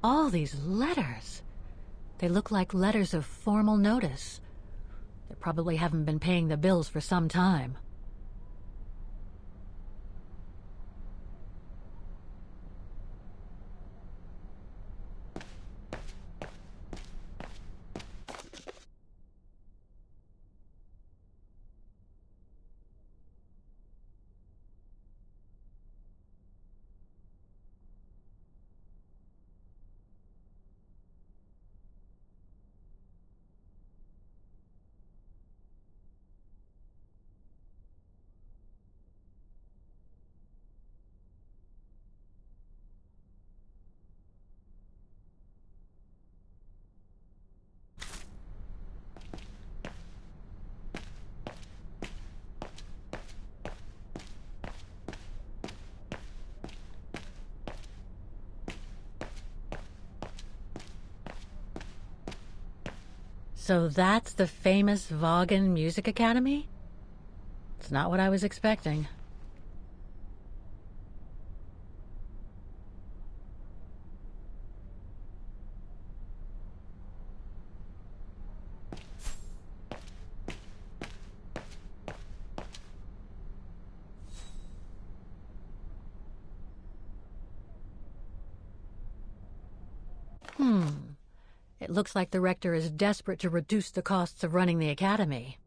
All these letters. They look like letters of formal notice. They probably haven't been paying the bills for some time. So that's the famous Vaughan Music Academy? It's not what I was expecting. It looks like the rector is desperate to reduce the costs of running the academy.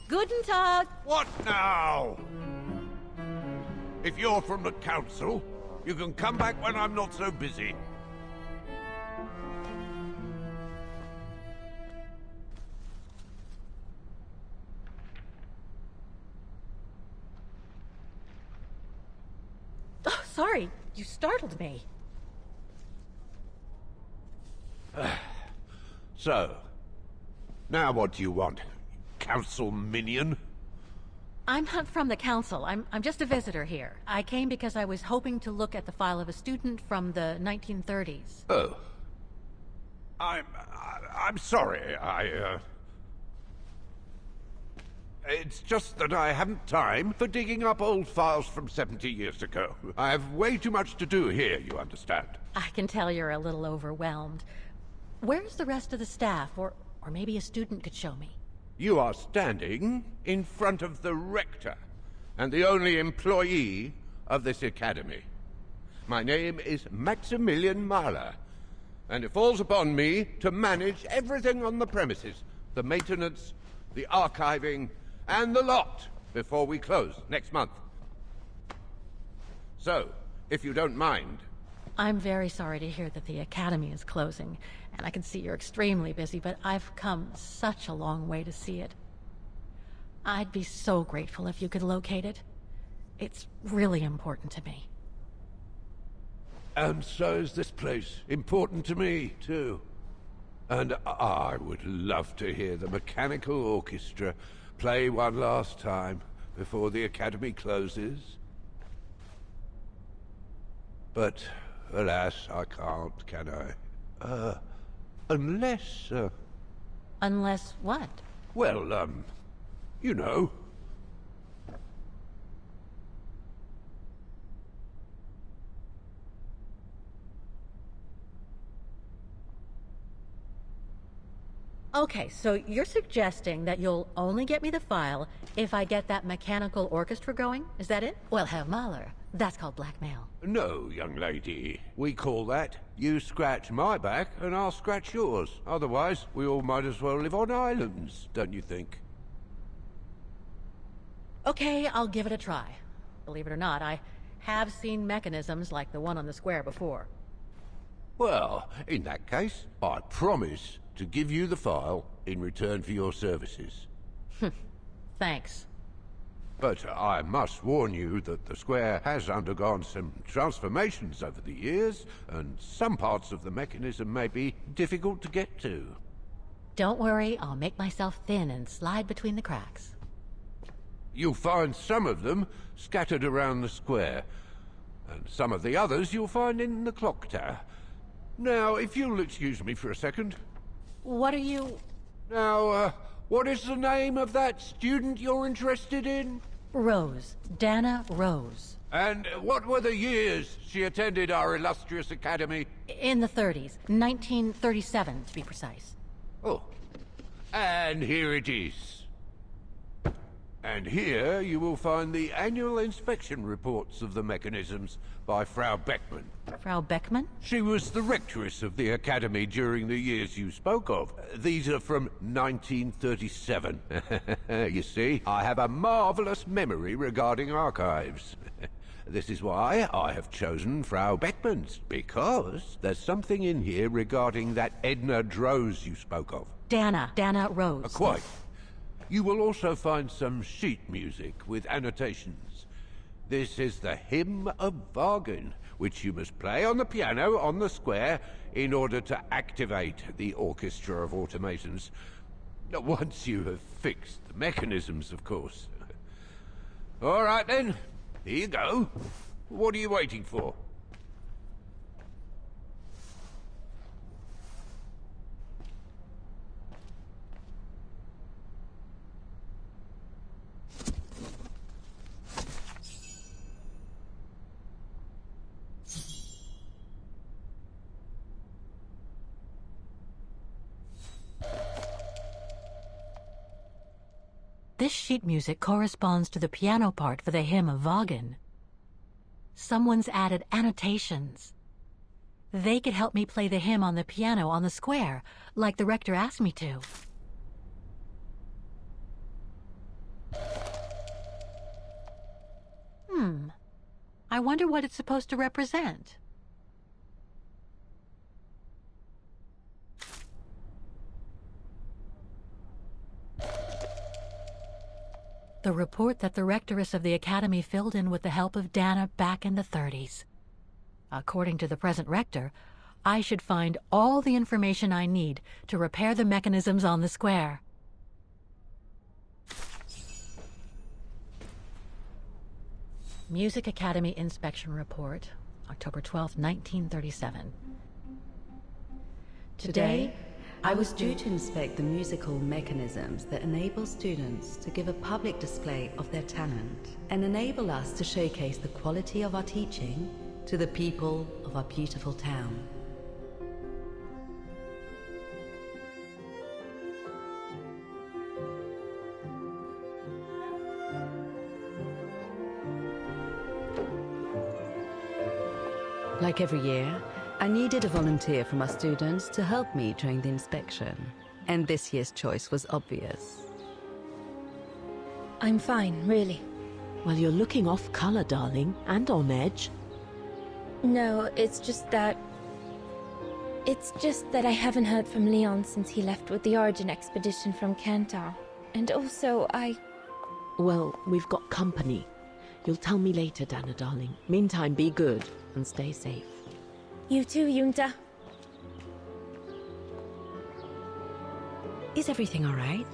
Guten Tag! What now? If you're from the council, you can come back when I'm not so busy. Oh, sorry, you startled me. So, now what do you want? Council minion? I'm not from the council. I'm just a visitor here. I came because I was hoping to look at the file of a student from the 1930s. Oh. I'm sorry, It's just that I haven't time for digging up old files from 70 years ago. I have way too much to do here, you understand. I can tell you're a little overwhelmed. Where's the rest of the staff? Or maybe a student could show me. You are standing in front of the rector, and the only employee of this academy. My name is Maximilian Mahler, and it falls upon me to manage everything on the premises. The maintenance, the archiving, and the lot before we close next month. So, if you don't mind... I'm very sorry to hear that the academy is closing, and I can see you're extremely busy, but I've come such a long way to see it. I'd be so grateful if you could locate it. It's really important to me. And so is this place important to me, too. And I would love to hear the mechanical orchestra play one last time before the academy closes. But, alas, I can't, can I? Unless, Unless what? well, you know. ... Okay, so you're suggesting that you'll only get me the file if I get that mechanical orchestra going? Is that it? Well, Herr Mahler, that's called blackmail. No, young lady. We call that you scratch my back and I'll scratch yours. Otherwise, we all might as well live on islands, don't you think? Okay, I'll give it a try. Believe it or not, I have seen mechanisms like the one on the square before. Well, in that case, I promise to give you the file in return for your services. Thanks. But I must warn you that the square has undergone some transformations over the years, and some parts of the mechanism may be difficult to get to. Don't worry, I'll make myself thin and slide between the cracks. You'll find some of them scattered around the square, and some of the others you'll find in the clock tower. Now, if you'll excuse me for a second. What are you... Now, what is the name of that student you're interested in? Rose. Dana Rose. And what were the years she attended our illustrious academy? In the 30s. 1937, to be precise. Oh, and here it is. And here you will find the annual inspection reports of the mechanisms by Frau Beckmann. Frau Beckmann? She was the rectoress of the academy during the years you spoke of. These are from 1937. You see, I have a marvelous memory regarding archives. This is why I have chosen Frau Beckmann's, because there's something in here regarding that Edna Droz you spoke of. Dana Rose. Quite. You will also find some sheet music with annotations. This is the Hymn of Wagen, which you must play on the piano on the square in order to activate the Orchestra of Automatons. Once you have fixed the mechanisms, of course. All right then, here you go. What are you waiting for? This sheet music corresponds to the piano part for the Hymn of Wagen. Someone's added annotations. They could help me play the hymn on the piano on the square, like the rector asked me to. I wonder what it's supposed to represent. The report that the rectoress of the academy filled in with the help of Dana back in the 30s. According to the present rector, I should find all the information I need to repair the mechanisms on the square. Music Academy Inspection Report, October 12, 1937. Today, I was due to inspect the musical mechanisms that enable students to give a public display of their talent and enable us to showcase the quality of our teaching to the people of our beautiful town. Like every year, I needed a volunteer from our students to help me during the inspection, and this year's choice was obvious. I'm fine, really. Well, you're looking off color, darling, and on edge. No, it's just that I haven't heard from Leon since he left with the Origin expedition from Kantar. And also, Well, we've got company. You'll tell me later, Dana, darling. Meantime, be good and stay safe. You too, Yunta. Is everything all right?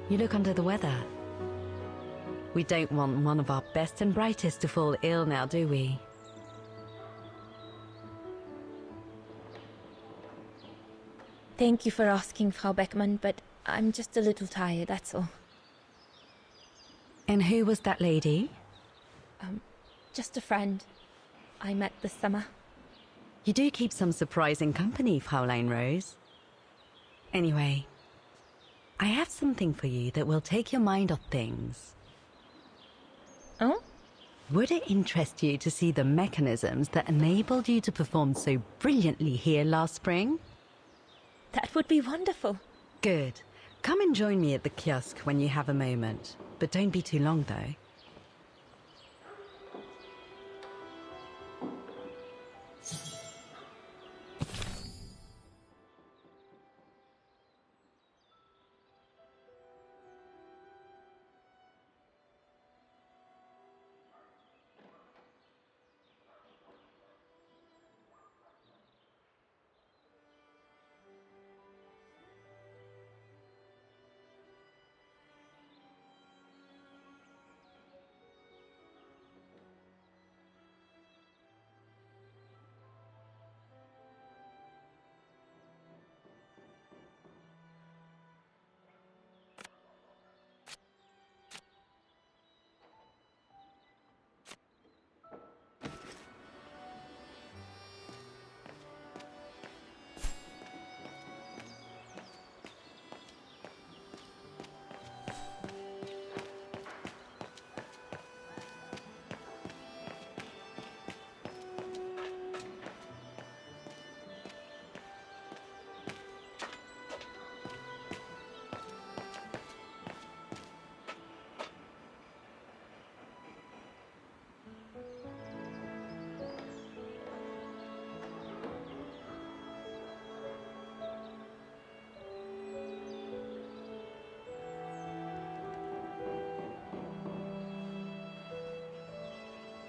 You look under the weather. We don't want one of our best and brightest to fall ill now, do we? Thank you for asking, Frau Beckmann, but I'm just a little tired, that's all. And who was that lady? Just a friend I met this summer. You do keep some surprising company, Fraulein Rose. Anyway, I have something for you that will take your mind off things. Oh? Would it interest you to see the mechanisms that enabled you to perform so brilliantly here last spring? That would be wonderful. Good. Come and join me at the kiosk when you have a moment. But don't be too long, though.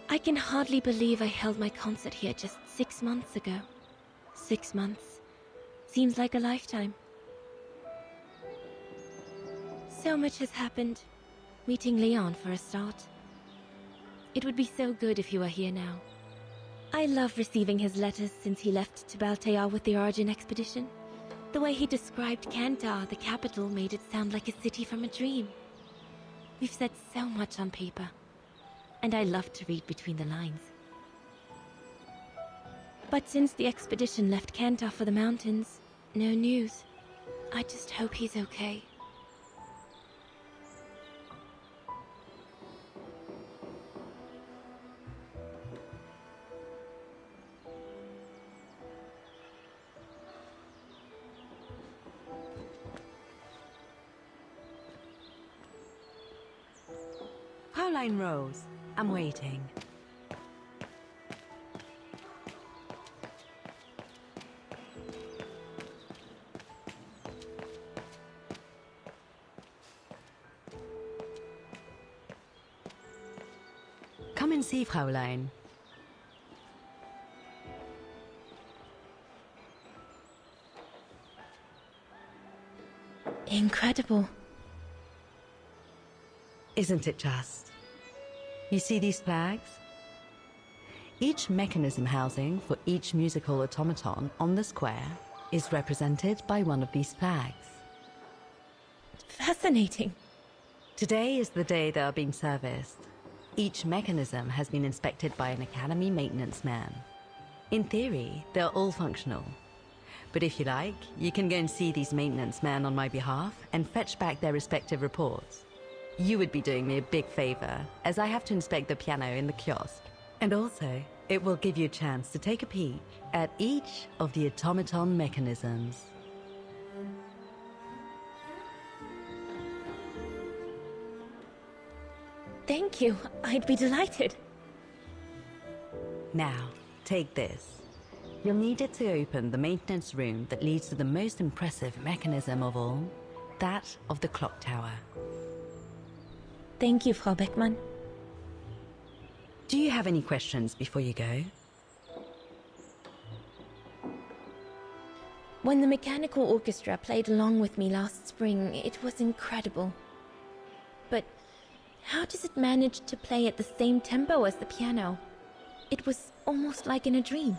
I can hardly believe I held my concert here just 6 months ago. 6 months. Seems like a lifetime. So much has happened. Meeting Leon for a start. It would be so good if you were here now. I love receiving his letters since he left to Baltea with the Origin expedition. The way he described Kantar, the capital, made it sound like a city from a dream. We've said so much on paper. And I love to read between the lines. But since the expedition left Kantar for the mountains, no news. I just hope he's okay. Fraulein Rose, I'm waiting. Come and see, Fraulein. Incredible. Isn't it just? You see these flags? Each mechanism housing for each musical automaton on the square is represented by one of these flags. Fascinating. Today is the day they are being serviced. Each mechanism has been inspected by an Academy maintenance man. In theory, they're all functional. But if you like, you can go and see these maintenance men on my behalf and fetch back their respective reports. You would be doing me a big favor, as I have to inspect the piano in the kiosk. And also, it will give you a chance to take a peek at each of the automaton mechanisms. Thank you. I'd be delighted. Now, take this. You'll need it to open the maintenance room that leads to the most impressive mechanism of all, that of the clock tower. Thank you, Frau Beckmann. Do you have any questions before you go? When the mechanical orchestra played along with me last spring, it was incredible. But how does it manage to play at the same tempo as the piano? It was almost like in a dream.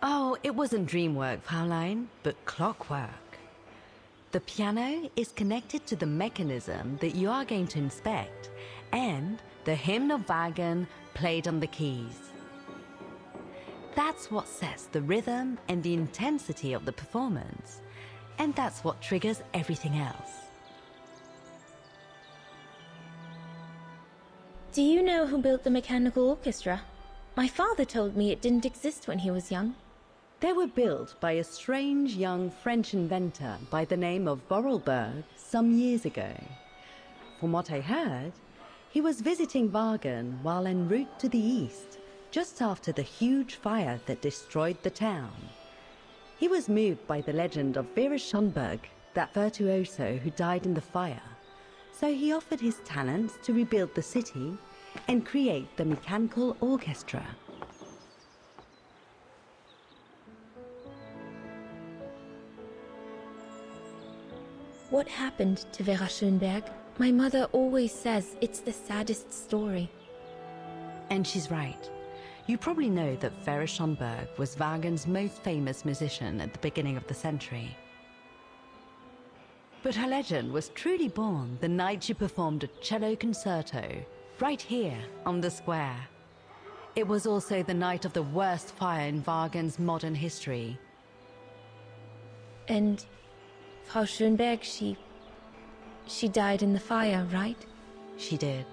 Oh, it wasn't dream work, Fraulein, but clockwork. The piano is connected to the mechanism that you are going to inspect, and the hymn of Wagen played on the keys. That's what sets the rhythm and the intensity of the performance. And that's what triggers everything else. Do you know who built the mechanical orchestra? My father told me it didn't exist when he was young. They were built by a strange young French inventor by the name of Vorarlberg some years ago. From what I heard, he was visiting Wagen while en route to the east, just after the huge fire that destroyed the town. He was moved by the legend of Vera Schönberg, that virtuoso who died in the fire. So he offered his talents to rebuild the city and create the mechanical orchestra. What happened to Vera Schönberg? My mother always says it's the saddest story. And she's right. You probably know that Vera Schönberg was Wagen's most famous musician at the beginning of the century. But her legend was truly born the night she performed a cello concerto, right here on the square. It was also the night of the worst fire in Wagen's modern history. And Frau Schönberg, she died in the fire, right? She did.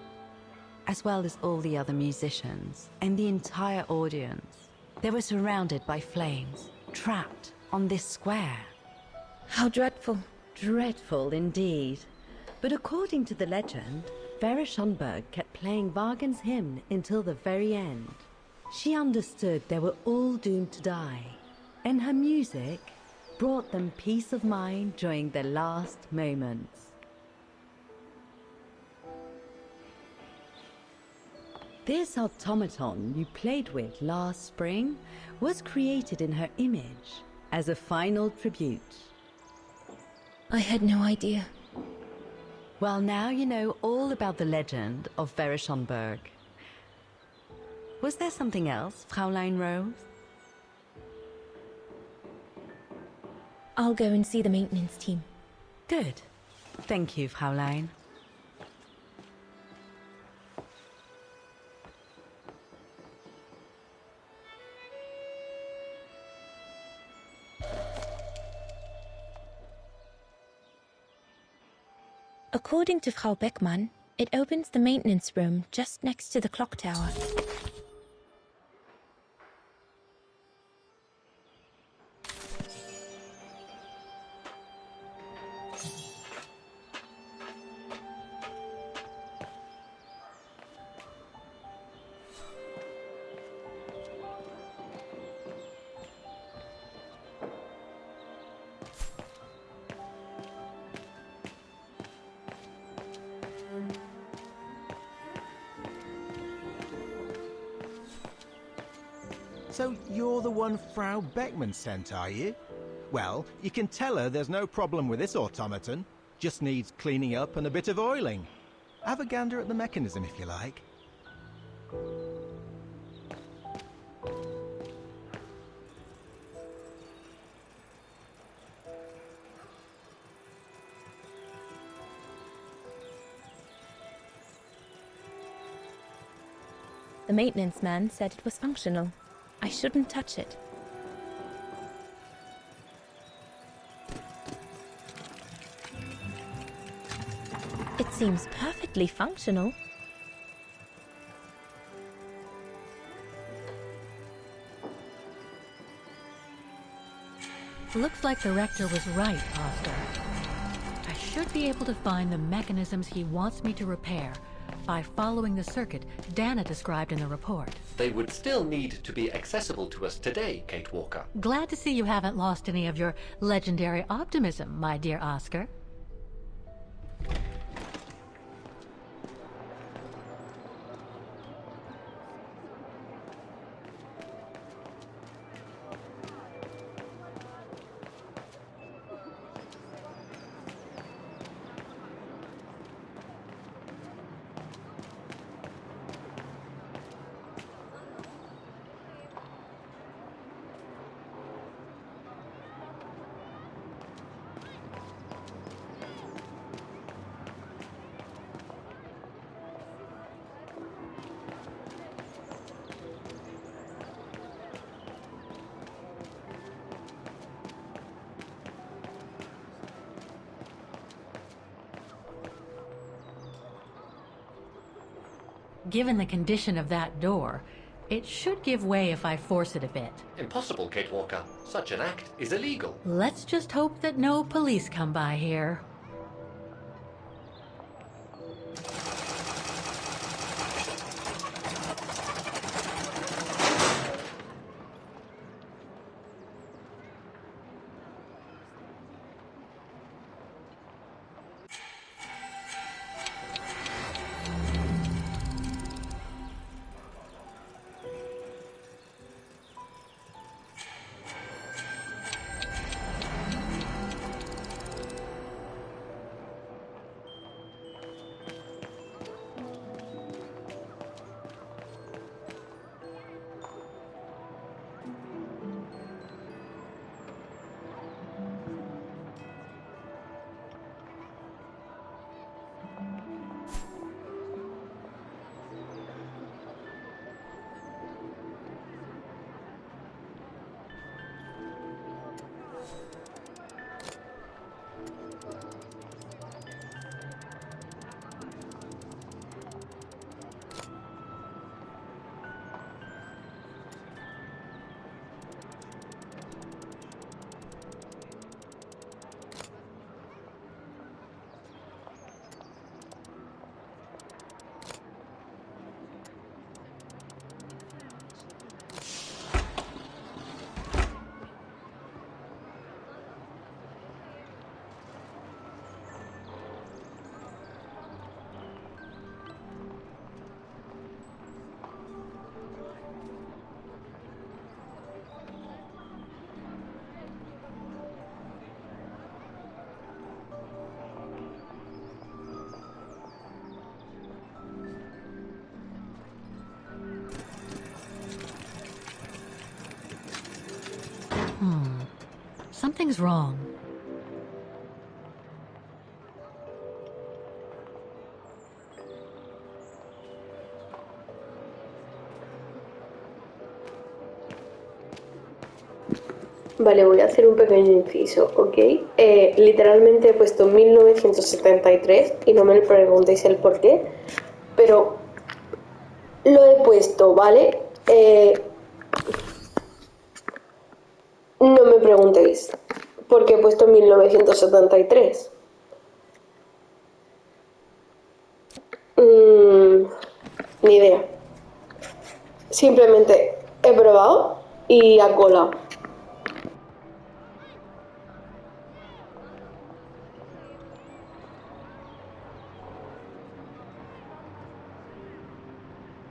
As well as all the other musicians and the entire audience. They were surrounded by flames, trapped on this square. How dreadful. Dreadful indeed. But according to the legend, Vera Schönberg kept playing Wagen's hymn until the very end. She understood they were all doomed to die, and her music brought them peace of mind during their last moments. This automaton you played with last spring was created in her image as a final tribute. I had no idea. Well, now you know all about the legend of Vera Schönberg. Was there something else, Fräulein Rose? I'll go and see the maintenance team. Good. Thank you, Fräulein. According to Frau Beckmann, it opens the maintenance room just next to the clock tower. So you're the one Frau Beckmann sent, are you? Well, you can tell her there's no problem with this automaton. Just needs cleaning up and a bit of oiling. Have a gander at the mechanism if you like. The maintenance man said it was functional. I shouldn't touch it. It seems perfectly functional. Looks like the rector was right, Oscar. I should be able to find the mechanisms he wants me to repair by following the circuit Dana described in the report. They would still need to be accessible to us today, Kate Walker. Glad to see you haven't lost any of your legendary optimism, my dear Oscar. Given the condition of that door, it should give way if I force it a bit. Impossible, Kate Walker. Such an act is illegal. Let's just hope that no police come by here. Something's wrong. Vale, voy a hacer un pequeño inciso, ¿ok? Literalmente he puesto 1973 y no me preguntéis el por qué, pero lo he puesto, ¿vale? No me preguntéis por qué he puesto 1973. Ni idea. Simplemente he probado y ha colado.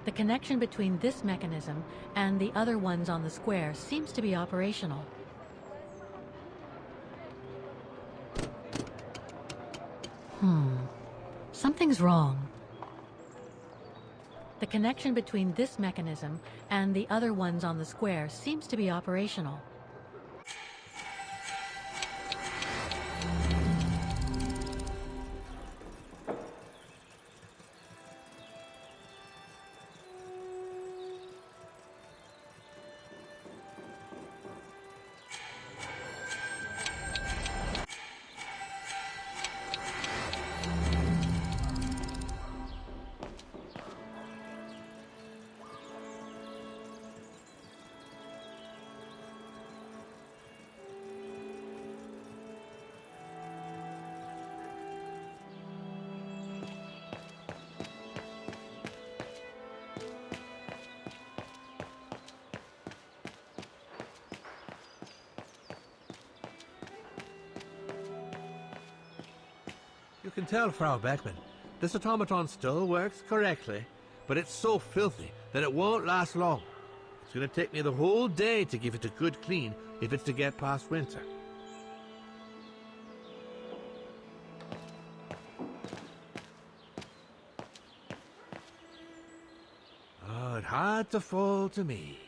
The connection between this mechanism and the other ones on the square seems to be operational. Something's wrong. The connection between this mechanism and the other ones on the square seems to be operational. You can tell, Frau Beckman, this automaton still works correctly, but it's so filthy that it won't last long. It's going to take me the whole day to give it a good clean if it's to get past winter. Oh, it had to fall to me.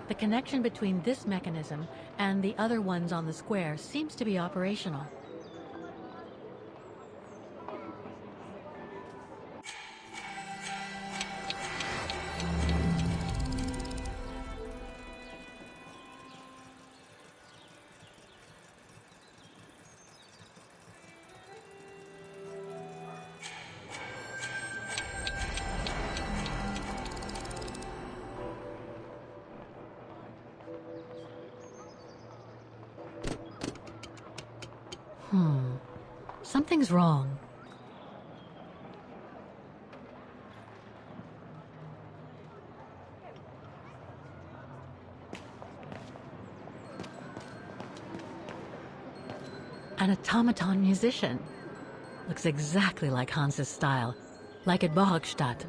The connection between this mechanism and the other ones on the square seems to be operational. Something's wrong. An automaton musician. Looks exactly like Hans's style, like at Bohogstadt.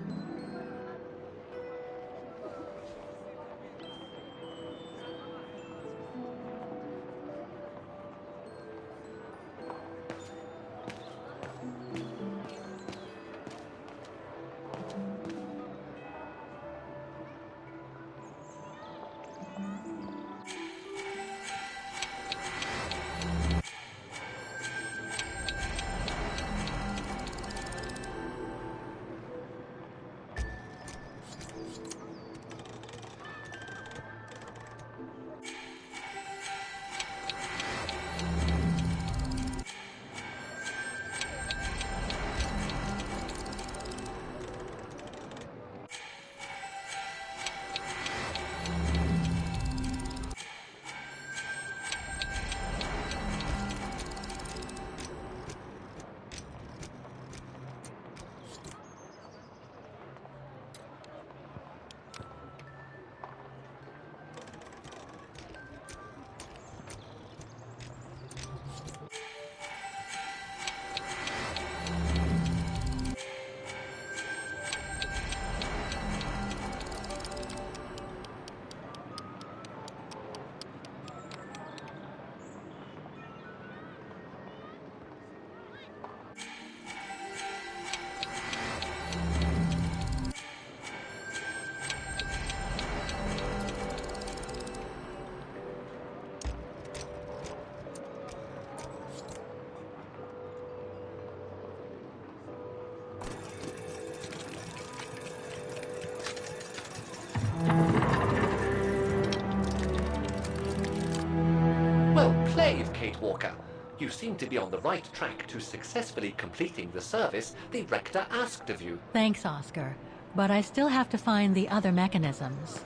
Kate Walker. You seem to be on the right track to successfully completing the service the Rector asked of you. Thanks, Oscar. But I still have to find the other mechanisms.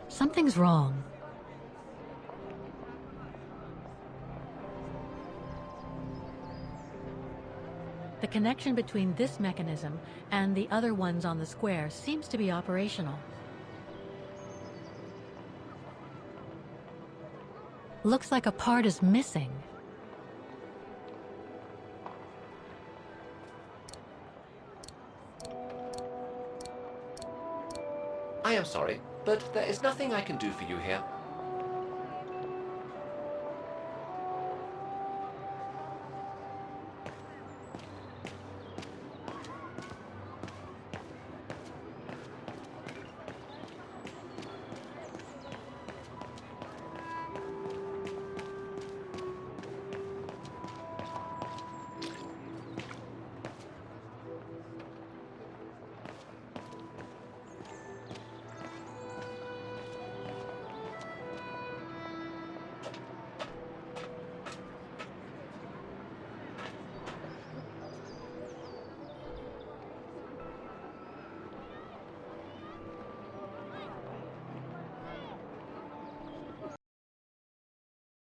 Something's wrong. The connection between this mechanism and the other ones on the square seems to be operational. Looks like a part is missing. I am sorry, but there is nothing I can do for you here.